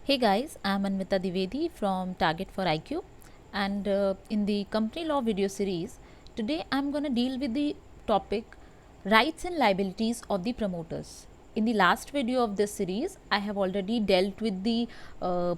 Hey guys, I'm Anvita Divedi from Target for IQ, and in the company law video series, today I'm going to deal with the topic rights and liabilities of the promoters. In the last video of this series, I have already dealt with the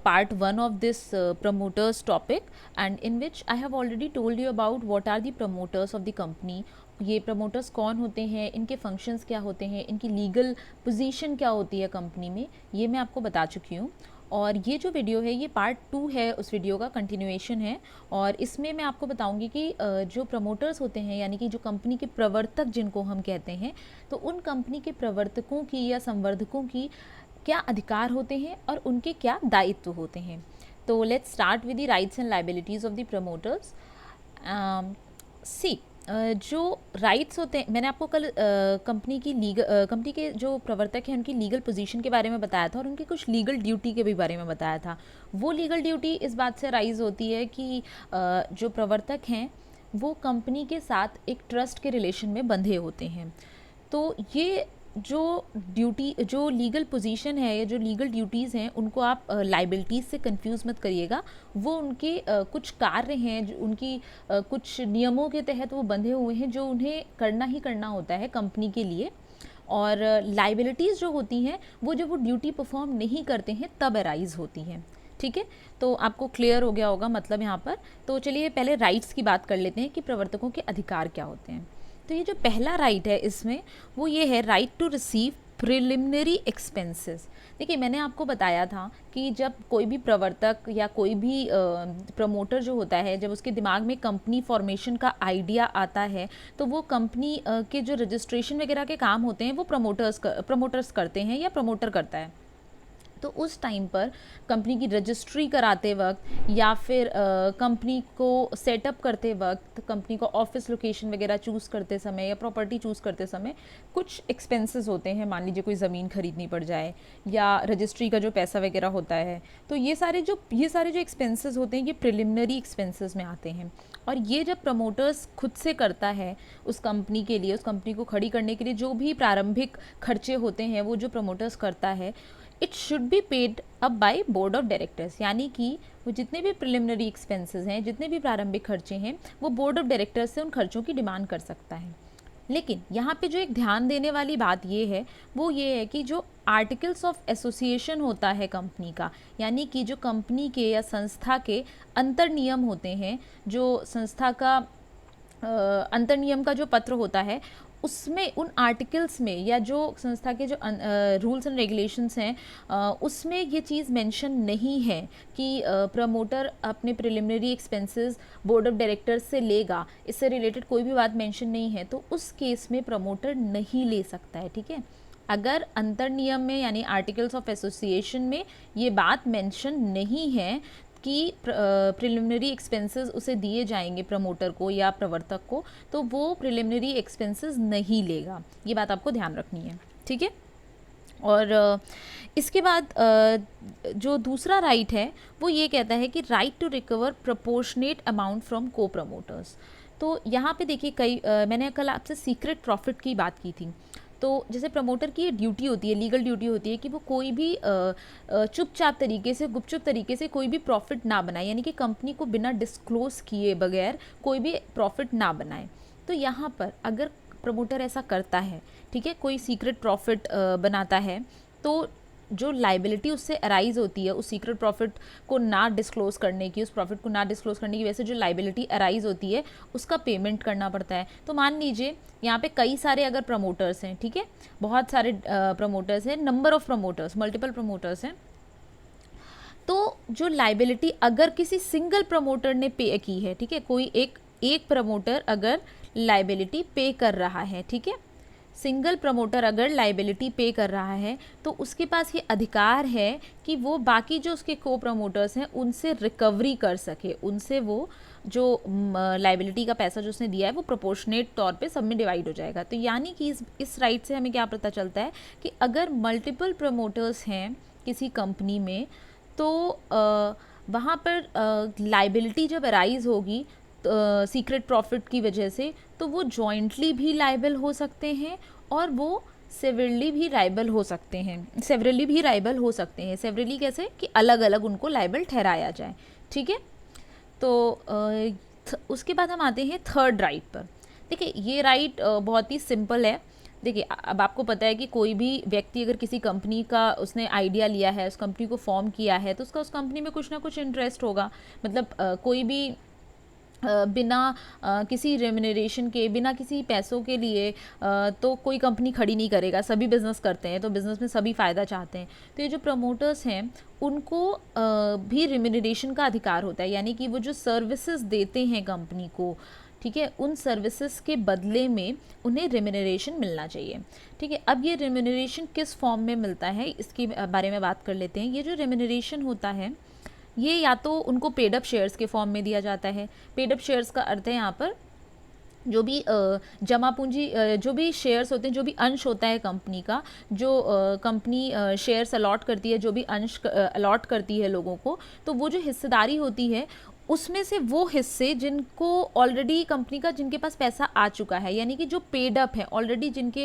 part 1 of this promoters topic, and in which I have already told you about what are the promoters of the company. ये promoters कौन होते हैं, इनके functions क्या होते हैं, इनकी legal position क्या होती है कंपनी में, ये मैं आपको बता चुकी हूँ। और ये जो वीडियो है ये पार्ट 2 है, उस वीडियो का कंटिन्यूएशन है। और इसमें मैं आपको बताऊंगी कि जो प्रमोटर्स होते हैं यानी कि जो कंपनी के प्रवर्तक जिनको हम कहते हैं, तो उन कंपनी के प्रवर्तकों की या संवर्धकों की क्या अधिकार होते हैं और उनके क्या दायित्व होते हैं। तो let's start with the rights and liabilities of the promoters. See जो राइट्स होते हैं, मैंने आपको कल कंपनी के जो प्रवर्तक हैं उनकी लीगल पोजीशन के बारे में बताया था और उनकी कुछ लीगल ड्यूटी के भी बारे में बताया था। वो लीगल ड्यूटी इस बात से राइज होती है कि जो प्रवर्तक हैं वो कंपनी के साथ एक ट्रस्ट के रिलेशन में बंधे होते हैं। तो ये जो ड्यूटी, जो लीगल पोजीशन है या जो लीगल ड्यूटीज़ हैं, उनको आप लाइबिलिटीज़ से कंफ्यूज मत करिएगा। वो उनके कुछ कार्य हैं, जो उनकी कुछ नियमों के तहत वो बंधे हुए हैं, जो उन्हें करना ही करना होता है कंपनी के लिए। और लाइबिलिटीज़ जो होती हैं वो जब वो ड्यूटी परफॉर्म नहीं करते हैं तब अराइज होती हैं। ठीक है, तो आपको क्लियर हो गया होगा मतलब यहाँ पर। तो चलिए पहले राइट्स की बात कर लेते हैं कि प्रवर्तकों के अधिकार क्या होते हैं। तो ये जो पहला राइट है इसमें वो ये है right to receive preliminary expenses. देखिए मैंने आपको बताया था कि जब कोई भी प्रवर्तक या कोई भी प्रमोटर जो होता है, जब उसके दिमाग में कंपनी फॉर्मेशन का आइडिया आता है तो वो कंपनी के जो रजिस्ट्रेशन वगैरह के काम होते हैं वो प्रमोटर्स करते हैं या प्रमोटर करता है। तो उस टाइम पर कंपनी की रजिस्ट्री कराते वक्त या फिर कंपनी को सेटअप करते वक्त, कंपनी को ऑफिस लोकेशन वगैरह चूज़ करते समय या प्रॉपर्टी चूज़ करते समय कुछ एक्सपेंसेस होते हैं। मान लीजिए कोई ज़मीन खरीदनी पड़ जाए या रजिस्ट्री का जो पैसा वगैरह होता है, तो ये सारे जो एक्सपेंसेस होते हैं ये प्रिलिमिनरी एक्सपेंसेस में आते हैं। और ये जब प्रमोटर्स खुद से करता है उस कंपनी के लिए, उस कंपनी को खड़ी करने के लिए जो भी प्रारंभिक खर्चे होते हैं वो जो प्रमोटर्स करता है, it should be paid up by board of directors. यानी कि वो जितने भी प्रिलिमिनरी एक्सपेंसेस हैं, जितने भी प्रारंभिक खर्चे हैं, वो बोर्ड ऑफ डायरेक्टर्स से उन खर्चों की डिमांड कर सकता है। लेकिन यहाँ पे जो एक ध्यान देने वाली बात ये है वो ये है कि जो आर्टिकल्स ऑफ एसोसिएशन होता है कंपनी का, यानी कि जो कंपनी के या संस्था के अंतर नियम होते हैं, जो संस्था का अंतर नियम का जो पत्र होता है, उसमें उन आर्टिकल्स में या जो संस्था के जो रूल्स एंड रेगुलेशंस हैं उसमें ये चीज़ मेंशन नहीं है कि प्रमोटर अपने preliminary expenses board of directors से लेगा। इससे रिलेटेड कोई भी बात मेंशन नहीं है, तो उस केस में प्रमोटर नहीं ले सकता है। ठीक है, अगर अंतर नियम में यानी आर्टिकल्स ऑफ एसोसिएशन में ये बात मेंशन नहीं है कि प्रिलिमिनरी एक्सपेंसेस उसे दिए जाएंगे प्रमोटर को या प्रवर्तक को, तो वो प्रिलिमिनरी एक्सपेंसेस नहीं लेगा। ये बात आपको ध्यान रखनी है। ठीक है, और इसके बाद जो दूसरा राइट है वो ये कहता है कि right to recover proportionate amount from को प्रमोटर्स। तो यहाँ पे देखिए मैंने कल आपसे सीक्रेट प्रॉफिट की बात की थी। तो जैसे प्रमोटर की ये ड्यूटी होती है, लीगल ड्यूटी होती है कि वो कोई भी चुपचाप तरीके से, गुपचुप तरीके से कोई भी प्रॉफिट ना बनाए, यानी कि कंपनी को बिना डिस्क्लोज किए बगैर कोई भी प्रॉफिट ना बनाए। तो यहाँ पर अगर प्रमोटर ऐसा करता है, ठीक है, कोई सीक्रेट प्रॉफिट बनाता है, तो जो लाइबिलिटी उससे अराइज होती है उस सीक्रेट प्रॉफिट को ना डिस्क्लोज करने की, उस प्रॉफिट को ना डिस्क्लोज करने की वजह से जो लाइबिलिटी अराइज होती है उसका पेमेंट करना पड़ता है। तो मान लीजिए यहाँ पे कई सारे अगर प्रमोटर्स हैं, ठीक है, बहुत सारे प्रमोटर्स हैं, number of promoters, multiple promoters हैं, तो जो लाइबिलिटी अगर किसी सिंगल प्रमोटर ने पे की है, ठीक है, कोई एक प्रमोटर अगर लाइबिलिटी पे कर रहा है, ठीक है, सिंगल प्रमोटर अगर लाइबिलिटी पे कर रहा है, तो उसके पास ये अधिकार है कि वो बाकी जो उसके को प्रमोटर्स हैं उनसे रिकवरी कर सके, उनसे वो जो लाइबिलिटी का पैसा जो उसने दिया है वो प्रोपोर्शनेट तौर पे सब में डिवाइड हो जाएगा। तो यानी कि इस राइट से हमें क्या पता चलता है कि अगर मल्टीपल प्रमोटर्स हैं किसी कंपनी में, तो वहाँ पर लाइबिलिटी जब अराइज होगी सीक्रेट प्रॉफिट की वजह से, तो वो जॉइंटली भी लाइबल हो सकते हैं और वो सेवरली भी लायबल हो सकते हैं, सेवरली भी लायबल हो सकते हैं। सेवरली कैसे कि अलग अलग उनको लायबल ठहराया जाए, ठीक है। तो उसके बाद हम आते हैं थर्ड राइट पर। देखिए ये राइट बहुत ही सिंपल है। देखिए अब आपको पता है कि कोई भी व्यक्ति अगर किसी कंपनी का उसने आइडिया लिया है, उस कंपनी को फॉर्म किया है, तो उसका उस कंपनी में कुछ ना कुछ इंटरेस्ट होगा। मतलब कोई भी बिना किसी रेम्यूनरेशन के, बिना किसी पैसों के लिए तो कोई कंपनी खड़ी नहीं करेगा। सभी बिज़नेस करते हैं, तो बिज़नेस में सभी फ़ायदा चाहते हैं। तो ये जो प्रमोटर्स हैं उनको भी रेम्यूनरेशन का अधिकार होता है, यानी कि वो जो सर्विसेज देते हैं कंपनी को, ठीक है, उन सर्विसेज के बदले में उन्हें रेम्यूनरेशन मिलना चाहिए, ठीक है। अब ये रेम्यूनरेशन किस फॉर्म में मिलता है इसके बारे में बात कर लेते हैं। ये जो रेम्यूनरेशन होता है ये या तो उनको पेड अप शेयर्स के फॉर्म में दिया जाता है। पेड अप शेयर्स का अर्थ है यहाँ पर जो भी जमा पूंजी, जो भी शेयर्स होते हैं, जो भी अंश होता है कंपनी का, जो कंपनी शेयर्स अलॉट करती है, जो भी अंश अलॉट करती है लोगों को, तो वो जो हिस्सेदारी होती है उसमें से वो हिस्से जिनको ऑलरेडी कंपनी का, जिनके पास पैसा आ चुका है, यानी कि जो पेड अप है ऑलरेडी, जिनके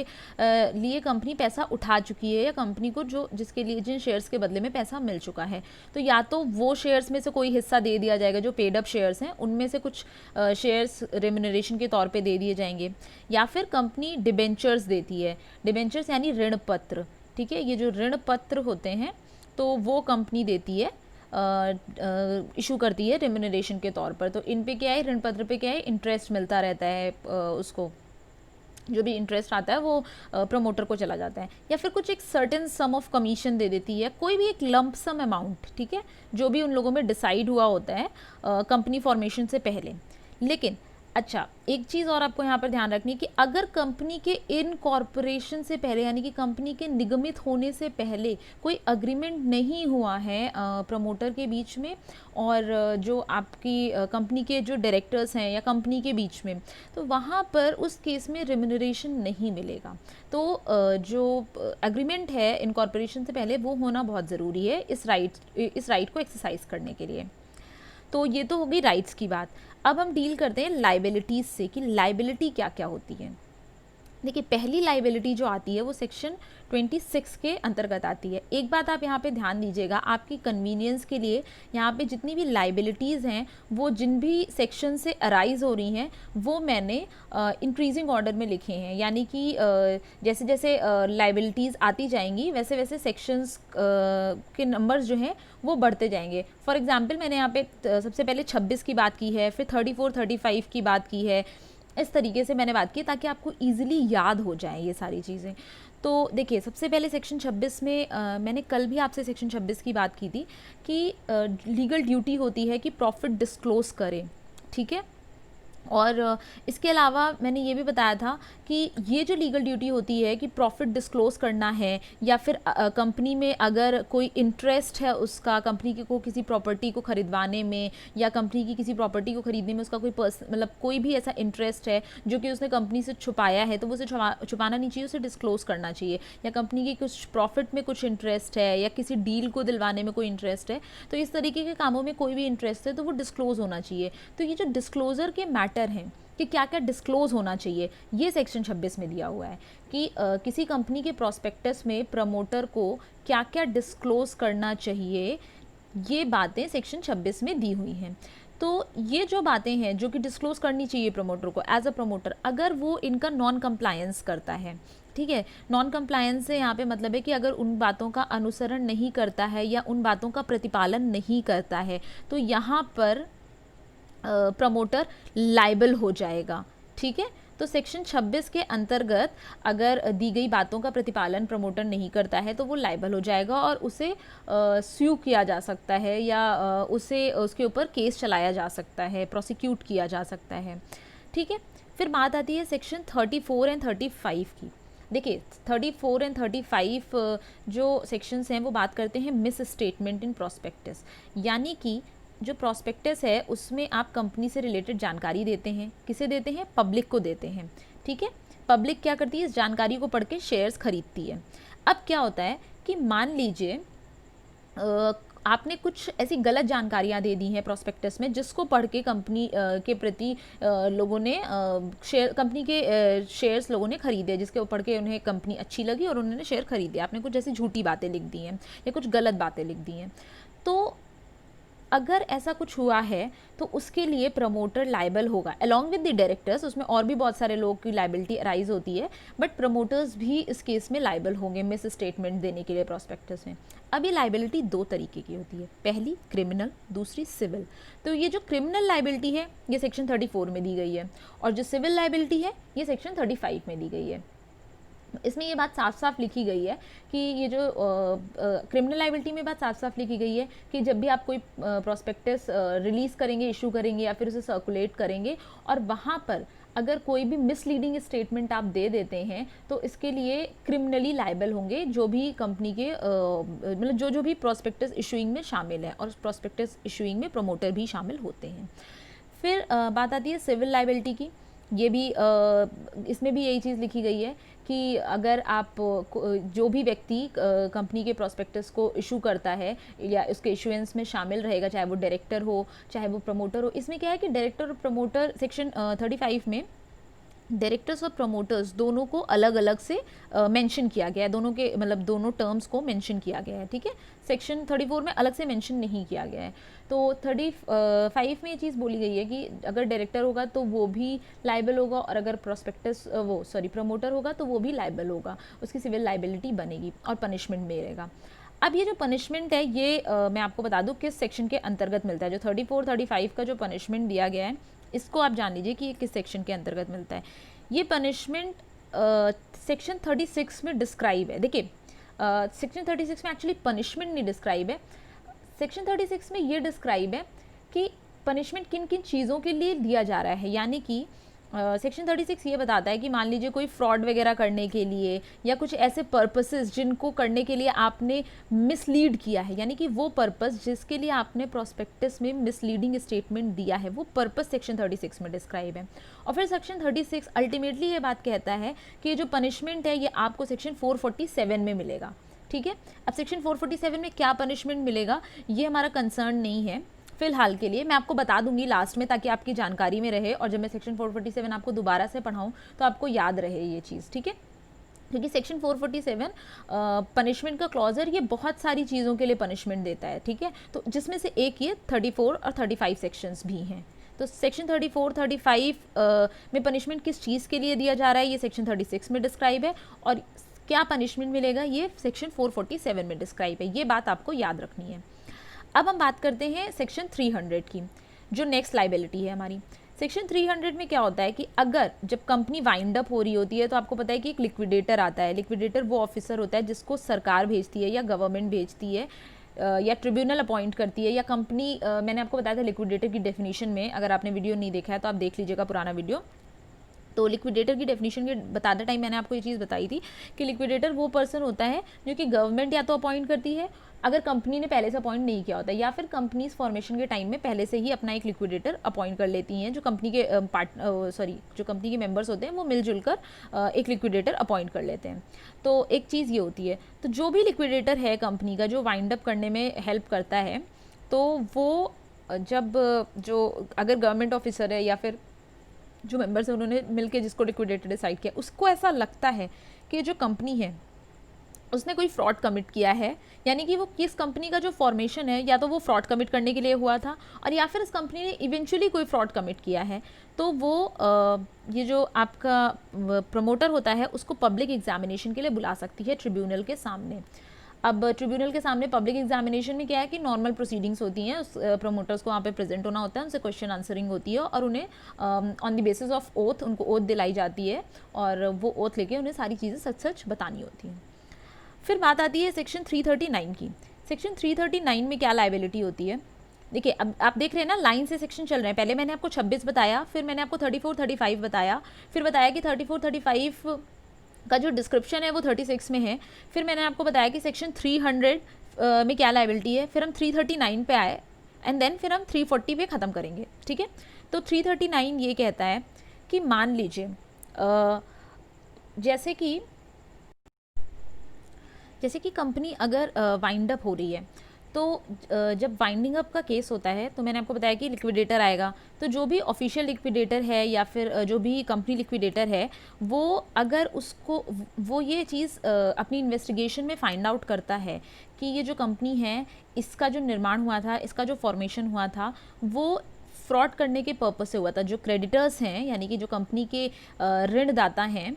लिए कंपनी पैसा उठा चुकी है, या कंपनी को जो जिसके लिए जिन शेयर्स के बदले में पैसा मिल चुका है, तो या तो वो शेयर्स में से कोई हिस्सा दे दिया जाएगा। जो पेड अप शेयर्स हैं उनमें से कुछ शेयर्स रेम्यूनरेशन के तौर पे दे दिए जाएंगे, या फिर कंपनी डिबेंचर्स देती है। डिबेंचर्स यानी ऋण पत्र, ठीक है। ये जो ऋण पत्र होते हैं तो वो कंपनी देती है, इशू करती है रेम्यूनरेशन के तौर पर। तो इन पे क्या है, ऋण पत्र पे क्या है, इंटरेस्ट मिलता रहता है, उसको जो भी इंटरेस्ट आता है वो प्रमोटर को चला जाता है। या फिर कुछ एक सर्टेन सम ऑफ कमीशन दे देती है, कोई भी एक लंप सम अमाउंट, ठीक है, जो भी उन लोगों में डिसाइड हुआ होता है कंपनी फॉर्मेशन से पहले। लेकिन अच्छा एक चीज़ और आपको यहाँ पर ध्यान रखनी है कि अगर कंपनी के इनकॉर्पोरेशन से पहले, यानी कि कंपनी के निगमित होने से पहले कोई अग्रीमेंट नहीं हुआ है प्रमोटर के बीच में और जो आपकी कंपनी के जो डायरेक्टर्स हैं या कंपनी के बीच में, तो वहाँ पर उस केस में रेम्यूनरेशन नहीं मिलेगा। तो जो एग्रीमेंट है इनकॉर्पोरेशन से पहले वो होना बहुत ज़रूरी है इस राइट को एक्सरसाइज करने के लिए। तो ये तो हो गई राइट्स की बात। अब हम डील करते हैं लाइबिलिटीज़ से कि लाइबिलिटी क्या क्या होती है। देखिए पहली लाइबिलिटी जो आती है वो सेक्शन 26 के अंतर्गत आती है। एक बात आप यहाँ पे ध्यान दीजिएगा, आपकी कन्वीनियंस के लिए यहाँ पे जितनी भी लाइबिलिटीज़ हैं वो जिन भी सेक्शन से अराइज हो रही हैं वो मैंने इंक्रीजिंग ऑर्डर में लिखे हैं, यानी कि जैसे जैसे लाइबिलिटीज़ आती जाएंगी वैसे वैसे सेक्शंस के नंबर्स जो हैं वो बढ़ते जाएंगे। फॉर एग्जांपल मैंने यहाँ पे सबसे पहले 26 की बात की है, फिर 34, 35 की बात की है, इस तरीके से मैंने बात की ताकि आपको इजीली याद हो जाए ये सारी चीज़ें। तो देखिए सबसे पहले सेक्शन 26 में मैंने कल भी आपसे सेक्शन 26 की बात की थी कि लीगल ड्यूटी होती है कि प्रॉफिट डिस्क्लोज करें, ठीक है। और इसके अलावा मैंने ये भी बताया था कि ये जो लीगल ड्यूटी होती है कि प्रॉफिट डिस्क्लोज करना है, या फिर कंपनी में अगर कोई इंटरेस्ट है उसका कंपनी को किसी प्रॉपर्टी को ख़रीदवाने में, या कंपनी की किसी प्रॉपर्टी को ख़रीदने में उसका कोई मतलब कोई भी ऐसा इंटरेस्ट है जो कि उसने कंपनी से छुपाया है, तो वो उसे छुपाना नहीं चाहिए, उसे डिस्क्लोज करना चाहिए। या कंपनी की कुछ प्रॉफिट में कुछ इंटरेस्ट है, या किसी डील को दिलवाने में कोई इंटरेस्ट है, तो इस तरीके के कामों में कोई भी इंटरेस्ट है तो वो डिस्क्लोज होना चाहिए। तो ये जो डिस्क्लोजर के मैटर हैं कि क्या क्या डिस्क्लोज होना चाहिए, ये सेक्शन 26 में दिया हुआ है कि किसी कंपनी के प्रॉस्पेक्टस में प्रमोटर को क्या क्या डिस्क्लोज करना चाहिए, ये बातें सेक्शन 26 में दी हुई हैं। तो ये जो बातें हैं जो कि डिस्क्लोज करनी चाहिए प्रमोटर को एज अ प्रमोटर, अगर वो इनका नॉन कंप्लायंस करता है, ठीक है। नॉन कंप्लायंस से यहाँ पे मतलब है कि अगर उन बातों का अनुसरण नहीं करता है या उन बातों का प्रतिपालन नहीं करता है, तो यहाँ पर प्रमोटर लाइबल हो जाएगा, ठीक है। तो सेक्शन 26 के अंतर्गत अगर दी गई बातों का प्रतिपालन प्रमोटर नहीं करता है तो वो लाइबल हो जाएगा और उसे स्यू किया जा सकता है, या उसे उसके ऊपर केस चलाया जा सकता है, प्रोसिक्यूट किया जा सकता है, ठीक है। फिर बात आती है सेक्शन 34 एंड 35 की। देखिए 34 एंड 35 जो सेक्शंस हैं वो बात करते हैं मिस स्टेटमेंट इन प्रॉस्पेक्टस, यानी कि जो प्रॉस्पेक्टस है उसमें आप कंपनी से रिलेटेड जानकारी देते हैं, किसे देते हैं, पब्लिक को देते हैं, ठीक है। पब्लिक क्या करती है, इस जानकारी को पढ़ के शेयर्स खरीदती है। अब क्या होता है कि मान लीजिए आपने कुछ ऐसी गलत जानकारियां दे दी हैं प्रोस्पेक्टस में, जिसको पढ़ के कंपनी के प्रति लोगों ने कंपनी के शेयर्स लोगों ने खरीदे, जिसके पढ़ के उन्हें कंपनी अच्छी लगी और उन्होंने शेयर खरीदे। आपने कुछ ऐसी झूठी बातें लिख दी हैं या कुछ गलत बातें लिख दी हैं। तो अगर ऐसा कुछ हुआ है तो उसके लिए प्रमोटर लाइबल होगा अलॉन्ग विद द डायरेक्टर्स। उसमें और भी बहुत सारे लोग की लाइबिलिटी अराइज होती है, बट प्रमोटर्स भी इस केस में लाइबल होंगे मिस स्टेटमेंट देने के लिए प्रोस्पेक्टस में। अब ये लाइबिलिटी दो तरीके की होती है, पहली क्रिमिनल, दूसरी सिविल। तो ये जो क्रिमिनल लाइबिलिटी है ये सेक्शन 34 में दी गई है, और जो सिविल लाइबिलिटी है ये सेक्शन 35 में दी गई है। इसमें ये बात साफ साफ लिखी गई है कि ये जो क्रिमिनल लाइबिलिटी में बात साफ साफ लिखी गई है कि जब भी आप कोई प्रोस्पेक्टस रिलीज़ करेंगे, इशू करेंगे या फिर उसे सर्कुलेट करेंगे, और वहाँ पर अगर कोई भी मिसलीडिंग स्टेटमेंट आप दे देते हैं तो इसके लिए क्रिमिनली लाइबल होंगे जो भी कंपनी के मतलब जो भी प्रोस्पेक्टस इशूइंग में शामिल है, और उस प्रोस्पेक्टस इशूइंग में प्रमोटर भी शामिल होते हैं। फिर बात आती है सिविल लाइबिलिटी की। ये भी इसमें भी यही चीज़ लिखी गई है कि अगर आप जो भी व्यक्ति कंपनी के प्रोस्पेक्टस को इशू करता है या उसके इशुएंस में शामिल रहेगा, चाहे वो डायरेक्टर हो चाहे वो प्रमोटर हो। इसमें क्या है कि डायरेक्टर और प्रमोटर सेक्शन 35 में डायरेक्टर्स और प्रमोटर्स दोनों को अलग अलग से मेंशन किया गया है, दोनों के मतलब दोनों टर्म्स को मेंशन किया गया है, ठीक है। सेक्शन 34 में अलग से मेंशन नहीं किया गया है। तो 35 में ये चीज़ बोली गई है कि अगर डायरेक्टर होगा तो वो भी लाइबल होगा, और अगर प्रोस्पेक्टस प्रमोटर होगा तो वो भी लाइबल होगा, उसकी सिविल लाइबिलिटी बनेगी और पनिशमेंट मिलेगा। अब ये जो पनिशमेंट है ये मैं आपको बता दूं किस सेक्शन के अंतर्गत मिलता है। जो 34 35 का जो पनिशमेंट दिया गया है इसको आप जान लीजिए कि ये किस सेक्शन के अंतर्गत मिलता है। ये पनिशमेंट सेक्शन 36 में डिस्क्राइब है। देखिए सेक्शन 36 में एक्चुअली पनिशमेंट नहीं डिस्क्राइब है, सेक्शन 36 में ये डिस्क्राइब है कि पनिशमेंट किन किन चीज़ों के लिए दिया जा रहा है। यानी कि सेक्शन 36 ये बताता है कि मान लीजिए कोई फ्रॉड वगैरह करने के लिए या कुछ ऐसे पर्पसेस जिनको करने के लिए आपने मिसलीड किया है, यानी कि वो पर्पस जिसके लिए आपने प्रोस्पेक्टस में मिसलीडिंग स्टेटमेंट दिया है, वो पर्पस सेक्शन 36 में डिस्क्राइब है। और फिर सेक्शन 36 अल्टीमेटली ये बात कहता है कि ये जो पनिशमेंट है ये आपको सेक्शन 447 में मिलेगा, ठीक है। अब सेक्शन 447 में क्या पनिशमेंट मिलेगा ये हमारा कंसर्न नहीं है फिलहाल के लिए, मैं आपको बता दूंगी लास्ट में ताकि आपकी जानकारी में रहे, और जब मैं सेक्शन 447 आपको दोबारा से पढ़ाऊँ तो आपको याद रहे ये चीज़, ठीक है। क्योंकि सेक्शन 447 पनिशमेंट का क्लॉज है, ये बहुत सारी चीज़ों के लिए पनिशमेंट देता है, ठीक है। तो जिसमें से एक ये 34 और 35 सेक्शंस भी हैं। तो सेक्शन 34 35 में पनिशमेंट किस चीज़ के लिए दिया जा रहा है ये सेक्शन 36 में डिस्क्राइब है, और क्या पनिशमेंट मिलेगा ये सेक्शन 447 में डिस्क्राइब है। ये बात आपको याद रखनी है। अब हम बात करते हैं सेक्शन 300 की, जो नेक्स्ट लाइबिलिटी है हमारी। सेक्शन 300 में क्या होता है कि अगर जब कंपनी वाइंड अप हो रही होती है तो आपको पता है कि एक लिक्विडेटर आता है। लिक्विडेटर वो ऑफिसर होता है जिसको सरकार भेजती है या गवर्नमेंट भेजती है या ट्रिब्यूनल अपॉइंट करती है, या कंपनी मैंने आपको बताया था लिक्विडेटर की डेफिनेशन में, अगर आपने वीडियो नहीं देखा है तो आप देख लीजिएगा पुराना वीडियो। तो लिक्विडेटर की डेफिनेशन के बताते टाइम मैंने आपको ये चीज़ बताई थी कि लिक्विडेटर वो पर्सन होता है जो कि गवर्नमेंट या तो अपॉइंट करती है अगर कंपनी ने पहले से अपॉइंट नहीं किया होता, या फिर कंपनीज फॉर्मेशन के टाइम में पहले से ही अपना एक लिक्विडेटर अपॉइंट कर लेती हैं। जो कंपनी के जो कंपनी के मेंबर्स होते हैं वो मिलजुल कर एक लिक्विडेटर अपॉइंट कर लेते हैं। तो एक चीज़ ये होती है, तो जो भी लिक्विडेटर है कंपनी का जो वाइंड अप करने में हेल्प करता है, तो वो जब जो अगर गवर्नमेंट ऑफिसर है या फिर जो मेंबर्स हैं उन्होंने मिलकर जिसको लिक्विडेटर डिसाइड किया, उसको ऐसा लगता है कि जो कंपनी है उसने कोई फ्रॉड कमिट किया है, यानी कि वो किस कंपनी का जो फॉर्मेशन है या तो वो फ्रॉड कमिट करने के लिए हुआ था, और या फिर इस कंपनी ने इवेंचुअली कोई फ्रॉड कमिट किया है, तो वो ये जो आपका प्रमोटर होता है उसको पब्लिक एग्जामिनेशन के लिए बुला सकती है ट्रिब्यूनल के सामने। अब ट्रिब्यूनल के सामने पब्लिक एग्जामिनेशन में क्या है कि नॉर्मल प्रोसीडिंग्स होती हैं, उस प्रमोटर्स को वहाँ पे प्रेजेंट होना होता है, उनसे क्वेश्चन आंसरिंग होती है, और उन्हें on the basis of oath उनको ओथ दिलाई जाती है, और वो ओथ लेके उन्हें सारी चीज़ें सच सच बतानी होती हैं। फिर बात आती है सेक्शन 339 की। सेक्शन 339 में क्या लाइबिलिटी होती है, देखिए अब आप देख रहे हैं ना लाइन से सेक्शन चल रहे हैं। पहले मैंने आपको 26 बताया, फिर मैंने आपको 34 35 बताया, फिर बताया कि 34 35 का जो डिस्क्रिप्शन है वो 36 में है, फिर मैंने आपको बताया कि सेक्शन 300 में क्या लाइबिलिटी है, फिर हम 339 पे आए, एंड देन फिर हम 340 पे ख़त्म करेंगे, ठीक है। तो 339 ये कहता है कि मान लीजिए जैसे कि कंपनी अगर वाइंड अप हो रही है, तो जब वाइंडिंग अप का केस होता है तो मैंने आपको बताया कि लिक्विडेटर आएगा, तो जो भी ऑफिशियल लिक्विडेटर है या फिर जो भी कंपनी लिक्विडेटर है, वो अगर उसको वो ये चीज़ अपनी इन्वेस्टिगेशन में फाइंड आउट करता है कि ये जो कंपनी है, इसका जो निर्माण हुआ था, इसका जो फॉर्मेशन हुआ था, वो फ्रॉड करने के पर्पस से हुआ था। जो क्रेडिटर्स हैं, यानी कि जो कंपनी के ऋणदाता हैं,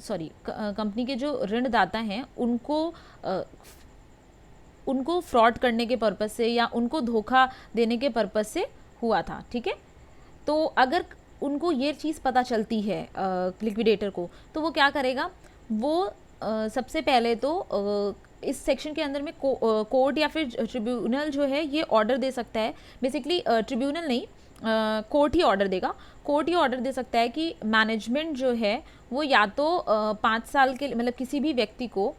सॉरी, कंपनी के जो ऋणदाता हैं, उनको फ्रॉड करने के पर्पस से या उनको धोखा देने के पर्पस से हुआ था, ठीक है। तो अगर उनको ये चीज़ पता चलती है लिक्विडेटर को, तो वो क्या करेगा, वो सबसे पहले तो इस सेक्शन के अंदर में कोर्ट या फिर ट्रिब्यूनल जो है ये ऑर्डर दे सकता है। बेसिकली ट्रिब्यूनल नहीं, कोर्ट ही ऑर्डर देगा। कोर्ट ही ऑर्डर दे सकता है कि मैनेजमेंट जो है वो या तो 5 साल के, मतलब किसी भी व्यक्ति को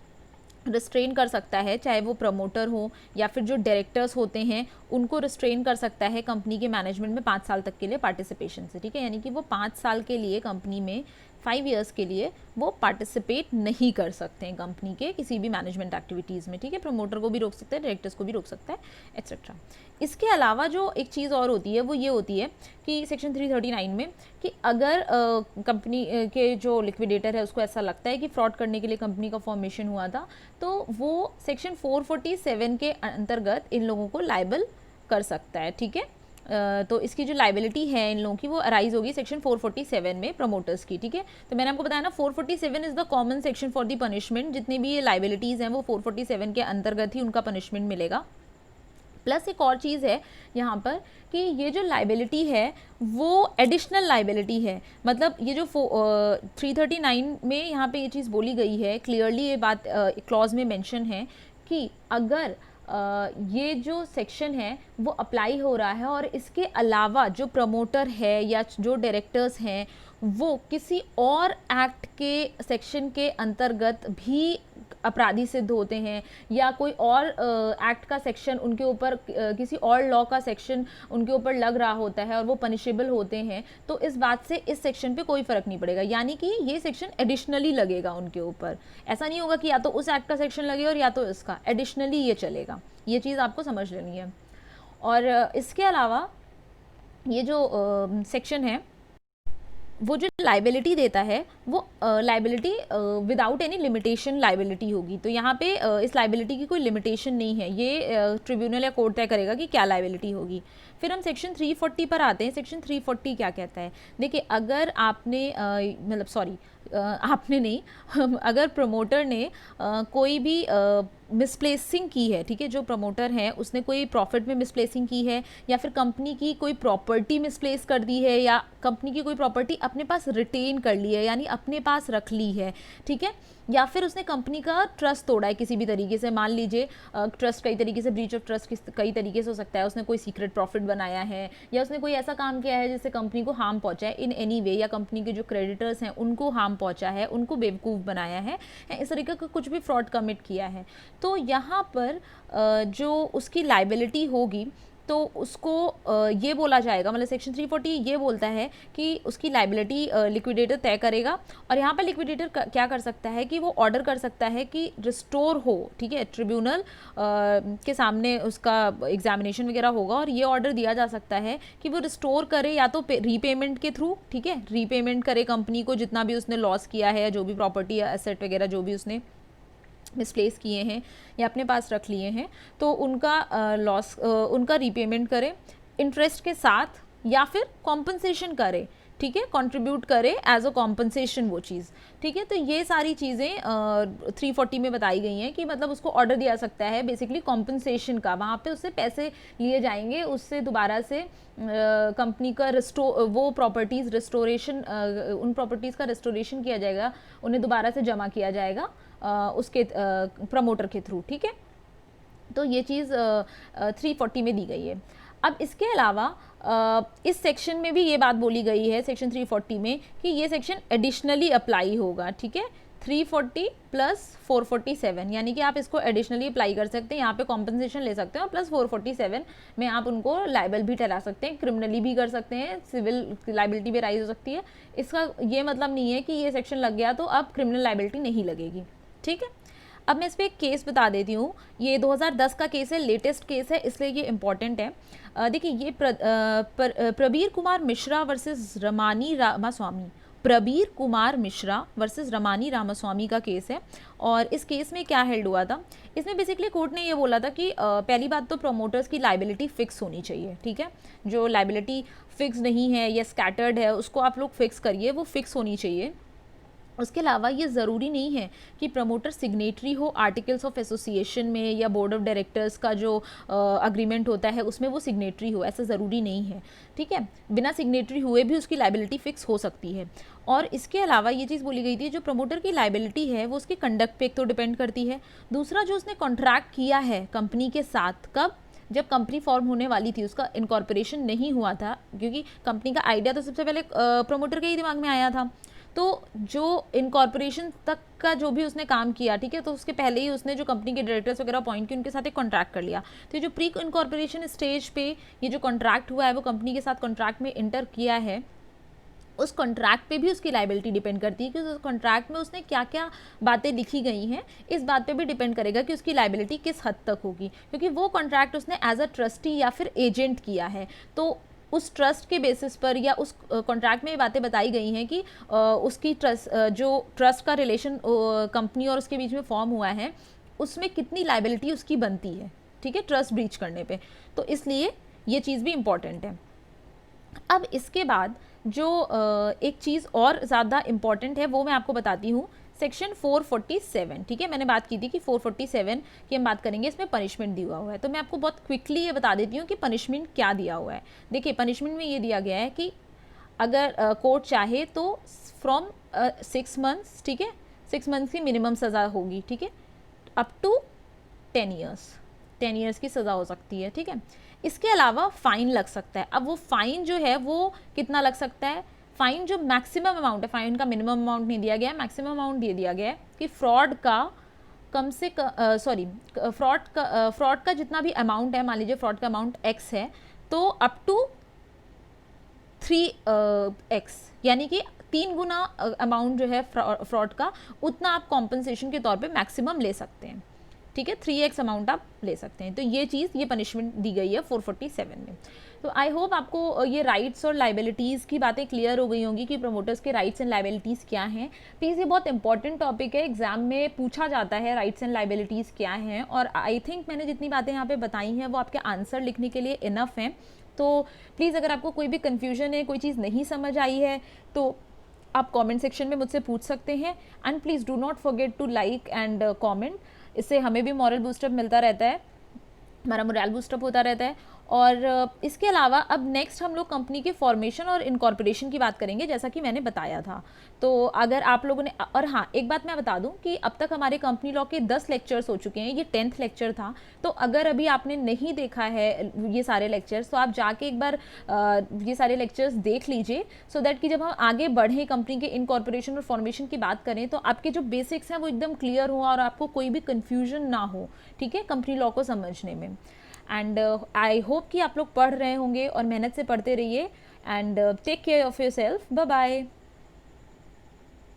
रिस्ट्रेन कर सकता है, चाहे वो प्रमोटर हो या फिर जो डायरेक्टर्स होते हैं उनको रिस्ट्रेन कर सकता है कंपनी के मैनेजमेंट में 5 साल तक के लिए पार्टिसिपेशन से, ठीक है। यानी कि वो 5 साल के लिए कंपनी में, 5 ईयर्स के लिए वो पार्टिसिपेट नहीं कर सकते हैं कंपनी के किसी भी मैनेजमेंट एक्टिविटीज़ में, ठीक है। प्रमोटर को भी रोक सकता है, डायरेक्टर्स को भी रोक सकता है, एक्सेट्रा। इसके अलावा जो एक चीज़ और होती है वो ये होती है कि सेक्शन 339 में कि अगर कंपनी के जो लिक्विडेटर है उसको ऐसा लगता है कि फ्रॉड करने के लिए कंपनी का फॉर्मेशन हुआ था, तो वो सेक्शन 447 के अंतर्गत इन लोगों को लायबल कर सकता है, ठीक है। तो इसकी जो लाइबिलिटी है इन लोगों की वो अराइज होगी सेक्शन 447 में प्रमोटर्स की, ठीक है। तो मैंने आपको बताया ना 447 is the common section for the punishment. जितनी भी ये लाइबिलिटीज़ हैं वो 447 के अंतर्गत ही उनका पनिशमेंट मिलेगा। प्लस एक और चीज़ है यहाँ पर कि ये जो लाइबिलिटी है वो एडिशनल लाइबिलिटी है। मतलब ये जो 339 में यहाँ पे ये चीज़ बोली गई है, क्लियरली ये बात क्लॉज में मेंशन है कि अगर ये जो सेक्शन है वो अप्लाई हो रहा है और इसके अलावा जो प्रमोटर है या जो डायरेक्टर्स हैं वो किसी और एक्ट के सेक्शन के अंतर्गत भी अपराधी सिद्ध होते हैं या कोई और एक्ट का सेक्शन उनके ऊपर, किसी और लॉ का सेक्शन उनके ऊपर लग रहा होता है और वो पनिशेबल होते हैं, तो इस बात से इस सेक्शन पे कोई फ़र्क नहीं पड़ेगा। यानी कि ये सेक्शन एडिशनली लगेगा उनके ऊपर। ऐसा नहीं होगा कि या तो उस एक्ट का सेक्शन लगे और या तो इसका, एडिशनली ये चलेगा। ये चीज़ आपको समझ लेनी है। और इसके अलावा ये जो सेक्शन है वो जो लाइबिलिटी देता है वो liability without any limitation liability होगी। तो यहाँ पे इस लाइबिलिटी की कोई लिमिटेशन नहीं है, ये ट्रिब्यूनल या कोर्ट तय करेगा कि क्या लाइबिलिटी होगी। फिर हम सेक्शन 340 पर आते हैं। सेक्शन 340 क्या कहता है? देखिए, अगर आपने मतलब सॉरी आपने नहीं अगर प्रमोटर ने कोई भी मिसप्लेसिंग की है, ठीक है, जो प्रमोटर है उसने कोई प्रॉफिट में मिसप्लेसिंग की है या फिर कंपनी की कोई प्रॉपर्टी मिसप्लेस कर दी है या कंपनी की कोई प्रॉपर्टी अपने पास रिटेन कर ली है यानी अपने पास रख ली है, ठीक है, या फिर उसने कंपनी का ट्रस्ट तोड़ा है किसी भी तरीके से। मान लीजिए ट्रस्ट कई तरीके से, ब्रीच ऑफ ट्रस्ट कई तरीके से हो सकता है। उसने कोई सीक्रेट प्रॉफिट बनाया है या उसने कोई ऐसा काम किया है जिससे कंपनी को हार्म पहुंचा है इन एनी वे, या कंपनी के जो क्रेडिटर्स हैं उनको हार्म पहुंचा है, उनको बेवकूफ़ बनाया है, इस तरीके का कुछ भी फ्रॉड कमिट किया है, तो यहाँ पर जो उसकी लाइबिलिटी होगी तो उसको ये बोला जाएगा, मतलब सेक्शन 340 ये बोलता है कि उसकी लाइबिलिटी लिक्विडेटर तय करेगा। और यहाँ पर लिक्विडेटर क्या कर सकता है कि वो ऑर्डर कर सकता है कि रिस्टोर हो, ठीक है, ट्रिब्यूनल के सामने उसका एग्जामिनेशन वगैरह होगा और ये ऑर्डर दिया जा सकता है कि वो रिस्टोर करे या तो रीपेमेंट के थ्रू, ठीक है, रीपेमेंट करे कंपनी को जितना भी उसने लॉस किया है, जो भी प्रॉपर्टी या एसेट वगैरह जो भी उसने मिसप्लेस किए हैं या अपने पास रख लिए हैं, तो उनका लॉस उनका रीपेमेंट करे इंटरेस्ट के साथ या फिर कॉम्पनसेशन करे, ठीक है, कंट्रीब्यूट करे एज अ कॉम्पनसेशन वो चीज़, ठीक है। तो ये सारी चीज़ें 340 में बताई गई हैं कि मतलब उसको ऑर्डर दिया सकता है बेसिकली कॉम्पनसेशन का, वहाँ पे उससे पैसे लिए जाएंगे, उससे दोबारा से कंपनी का वो प्रॉपर्टीज़ रिस्टोरेशन, उन प्रॉपर्टीज़ का रिस्टोरेशन किया जाएगा, उन्हें दोबारा से जमा किया जाएगा उसके प्रमोटर के थ्रू, ठीक है। तो ये चीज़ 340 में दी गई है। अब इसके अलावा इस सेक्शन में भी ये बात बोली गई है सेक्शन 340 में कि ये सेक्शन एडिशनली अप्लाई होगा, ठीक है, 340 प्लस 447, यानी कि आप इसको एडिशनली अप्लाई कर सकते हैं, यहाँ पे कॉम्पनसेशन ले सकते हैं और प्लस 447 में आप उनको लाइबल भी ठहरा सकते हैं, क्रिमिनली भी कर सकते हैं, सिविल लाइबिलिटी भी राइज हो सकती है। इसका ये मतलब नहीं है कि ये सेक्शन लग गया तो अब क्रिमिनल लाइबिलिटी नहीं लगेगी, ठीक है। अब मैं इस पर एक केस बता देती हूँ। ये 2010 का केस है, लेटेस्ट केस है, इसलिए ये इम्पॉर्टेंट है। देखिए ये प्रबीर कुमार मिश्रा वर्सेस रमानी रामास्वामी, प्रबीर कुमार मिश्रा वर्सेस रमानी रामास्वामी का केस है। और इस केस में क्या हेल्ड हुआ था, इसमें बेसिकली कोर्ट ने ये बोला था कि पहली बात तो प्रमोटर्स की लाइबिलिटी फिक्स होनी चाहिए, ठीक है। जो लाइबिलिटी फिक्स नहीं है या स्कैटर्ड है उसको आप लोग फिक्स करिए, वो फिक्स होनी चाहिए। उसके अलावा ये ज़रूरी नहीं है कि प्रमोटर सिग्नेटरी हो आर्टिकल्स ऑफ एसोसिएशन में या बोर्ड ऑफ डायरेक्टर्स का जो अग्रीमेंट होता है उसमें वो सिग्नेटरी हो, ऐसा ज़रूरी नहीं है, ठीक है। बिना सिग्नेटरी हुए भी उसकी लाइबिलिटी फिक्स हो सकती है। और इसके अलावा ये चीज़ बोली गई थी, जो प्रमोटर की लाइबिलिटी है वो उसके कंडक्ट पे एक तो डिपेंड करती है, दूसरा जो उसने कॉन्ट्रैक्ट किया है कंपनी के साथ, कब, जब कंपनी फॉर्म होने वाली थी, उसका इनकॉर्पोरेशन नहीं हुआ था, क्योंकि कंपनी का आइडिया तो सबसे पहले प्रमोटर के ही दिमाग में आया था। तो जो इनकॉर्पोरेशन तक का जो भी उसने काम किया, ठीक है, तो उसके पहले ही उसने जो कंपनी के डायरेक्टर्स वगैरह अपॉइंट किए उनके साथ एक कॉन्ट्रैक्ट कर लिया। तो ये जो प्री इनकॉर्पोरेशन स्टेज पे ये जो कॉन्ट्रैक्ट हुआ है वो कंपनी के साथ कॉन्ट्रैक्ट में इंटर किया है, उस कॉन्ट्रैक्ट पे भी उसकी लाइबिलिटी डिपेंड करती है कि उस कॉन्ट्रैक्ट में उसने क्या क्या बातें लिखी गई हैं, इस बात पे भी डिपेंड करेगा कि उसकी लाइबिलिटी किस हद तक होगी, क्योंकि वो कॉन्ट्रैक्ट उसने एज अ ट्रस्टी या फिर एजेंट किया है। तो उस ट्रस्ट के बेसिस पर या उस कॉन्ट्रैक्ट में ये बातें बताई गई हैं कि उसकी जो ट्रस्ट का रिलेशन कंपनी और उसके बीच में फॉर्म हुआ है उसमें कितनी लाइबिलिटी उसकी बनती है, ठीक है, ट्रस्ट ब्रीच करने पे। तो इसलिए ये चीज़ भी इम्पॉर्टेंट है। अब इसके बाद जो एक चीज़ और ज़्यादा इम्पॉर्टेंट है वो मैं आपको बताती हूँ, सेक्शन 447, ठीक है। मैंने बात की थी कि 447 की हम बात करेंगे, इसमें पनिशमेंट दिया हुआ है। तो मैं आपको बहुत क्विकली ये बता देती हूँ कि पनिशमेंट क्या दिया हुआ है। देखिए पनिशमेंट में ये दिया गया है कि अगर कोर्ट चाहे तो फ्रॉम 6 मंथ्स, ठीक है, 6 मंथ्स की मिनिमम सज़ा होगी, ठीक है, अप टू 10 ईयर्स, 10 ईयर्स की सज़ा हो सकती है, ठीक है। इसके अलावा फ़ाइन लग सकता है। अब वो फ़ाइन जो है वो कितना लग सकता है, फ़ाइन जो मैक्सिमम अमाउंट है, फ़ाइन का मिनिमम अमाउंट नहीं दिया गया है, मैक्सिमम अमाउंट दे दिया गया है कि फ्रॉड का कम से फ्रॉड का जितना भी अमाउंट है, मान लीजिए फ्रॉड का अमाउंट x है, तो अप टू 3x, यानी कि 3 गुना अमाउंट जो है फ्रॉड का, उतना आप कॉम्पनसेशन के तौर पे मैक्सिमम ले सकते हैं, ठीक है, 3x अमाउंट आप ले सकते हैं। तो ये चीज़, ये पनिशमेंट दी गई है 447 में। तो आई होप आपको ये राइट्स और लाइबिलिटीज़ की बातें क्लियर हो गई होंगी कि प्रमोटर्स के राइट्स एंड लाइबिलिटीज़ क्या हैं। प्लीज़, ये बहुत इंपॉर्टेंट टॉपिक है, एग्जाम में पूछा जाता है राइट्स एंड लाइबिलिटीज़ क्या हैं, और आई थिंक मैंने जितनी बातें यहाँ पे बताई हैं वो आपके आंसर लिखने के लिए इनफ हैं। तो प्लीज़ अगर आपको कोई भी कन्फ्यूजन है, कोई चीज़ नहीं समझ आई है, तो आप कमेंट सेक्शन में मुझसे पूछ सकते हैं। And please do not forget to like and comment, इससे हमें भी मॉरल बूस्टअप मिलता रहता है, हमारा मोरल बूस्टअप होता रहता है। और इसके अलावा अब नेक्स्ट हम लोग कंपनी के फॉर्मेशन और इनकॉर्पोरेशन की बात करेंगे, जैसा कि मैंने बताया था। तो अगर आप लोगों ने, और हाँ एक बात मैं बता दूं कि अब तक हमारे कंपनी लॉ के 10 लेक्चर्स हो चुके हैं, ये 10th लेक्चर था। तो अगर अभी आपने नहीं देखा है ये सारे लेक्चर्स, तो आप जाके एक बार ये सारे लेक्चर्स देख लीजिए, सो दैट कि जब हम आगे बढ़ें कंपनी के इनकॉर्पोरेशन और फॉर्मेशन की बात करें तो आपके जो बेसिक्स हैं वो एकदम क्लियर हो और आपको कोई भी कन्फ्यूजन ना हो, ठीक है, कंपनी लॉ को समझने में। एंड आई होप कि आप लोग पढ़ रहे होंगे और मेहनत से पढ़ते रहिए। And take care of yourself, bye bye.